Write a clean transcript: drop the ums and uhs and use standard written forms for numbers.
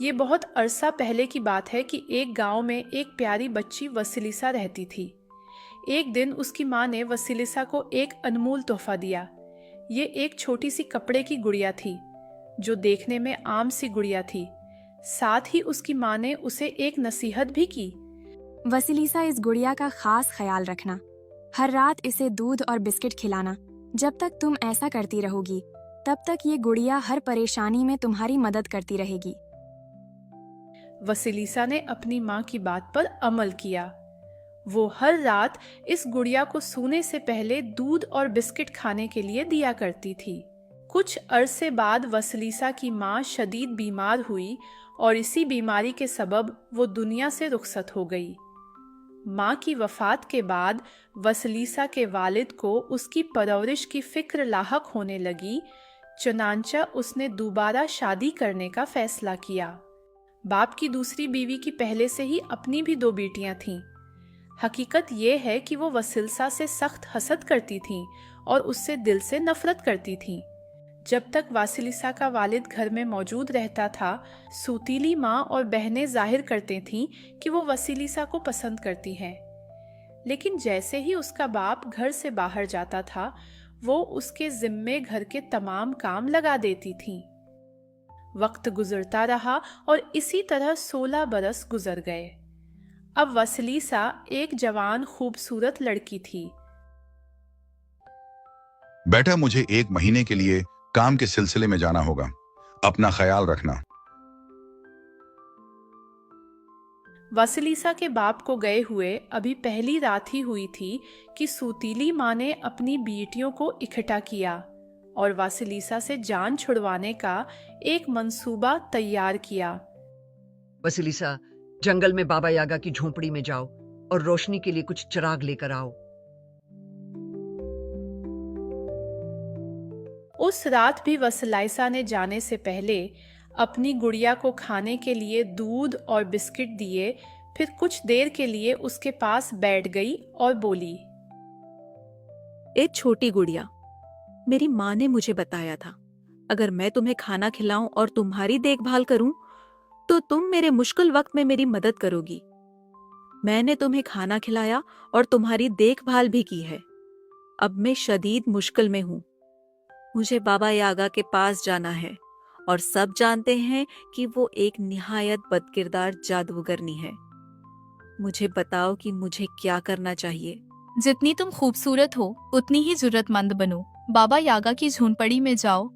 ये बहुत अरसा पहले की बात है कि एक गांव में एक प्यारी बच्ची वसिलिसा रहती थी। एक दिन उसकी माँ ने वसिलिसा को एक अनमोल तोहफा दिया। ये एक छोटी सी कपड़े की गुड़िया थी, जो देखने में आम सी गुड़िया थी। साथ ही उसकी माँ ने उसे एक नसीहत भी की। वसिलिसा, इस गुड़िया का खास ख्याल रखना। हर रात इसे दूध और बिस्किट खिलाना। जब तक तुम ऐसा करती रहोगी, तब तक ये गुड़िया हर परेशानी में तुम्हारी मदद करती रहेगी। वसिलिसा ने अपनी माँ की बात पर अमल किया। वो हर रात इस गुड़िया को सोने से पहले दूध और बिस्किट खाने के लिए दिया करती थी। कुछ अरसे बाद वसिलिसा की माँ शदीद बीमार हुई और इसी बीमारी के सबब वो दुनिया से रुखसत हो गई। माँ की वफात के बाद वसिलिसा के वालिद को उसकी परवरिश की फिक्र लाहक होने लगी। चुनांचा उसने दोबारा शादी करने का फैसला किया। बाप की दूसरी बीवी की पहले से ही अपनी भी 2 बेटियां थीं। हकीकत ये है कि वो वसिलिसा से सख्त हसद करती थीं और उससे दिल से नफरत करती थीं। जब तक वसिलिसा का वालिद घर में मौजूद रहता था, सूतीली माँ और बहनें जाहिर करती थीं कि वो वसिलिसा को पसंद करती हैं। लेकिन जैसे ही उसका बाप घर से बाहर जाता था, वो उसके जिम्मे घर के तमाम काम लगा देती थीं। वक्त गुजरता रहा और इसी तरह 16 बरस गुजर गए। अब वसिलिसा एक जवान खूबसूरत लड़की थी। बेटा, मुझे 1 महीने के लिए काम के सिलसिले में जाना होगा। अपना ख्याल रखना। वसिलिसा के बाप को गए हुए अभी पहली रात ही हुई थी कि सूतीली माँ ने अपनी बेटियों को इकट्ठा किया और वसिलिसा से जान छुड़वाने का एक मंसूबा तैयार किया। वसिलिसा, जंगल में बाबा यागा की झोंपड़ी में जाओ और रोशनी के लिए कुछ चिराग लेकर आओ। उस रात भी वसिलिसा ने जाने से पहले अपनी गुड़िया को खाने के लिए दूध और बिस्किट दिए। फिर कुछ देर के लिए उसके पास बैठ गई और बोली, ए छोटी गुड़िया, मेरी माँ ने मुझे बताया था, अगर मैं तुम्हें खाना खिलाऊं और तुम्हारी देखभाल करूं, तो तुम मेरे मुश्किल वक्त में मेरी मदद करोगी। मैंने तुम्हें खाना खिलाया और तुम्हारी देखभाल भी की है। अब मैं शदीद मुश्किल में हूं। मुझे बाबा यागा के पास जाना है और सब जानते हैं कि वो एक निहायत बदकिरदार जादूगरनी है। मुझे बताओ कि मुझे क्या करना चाहिए। जितनी तुम खूबसूरत हो, उतनी ही जरूरतमंद बनो। बाबा यागा की झोंपड़ी में जाओ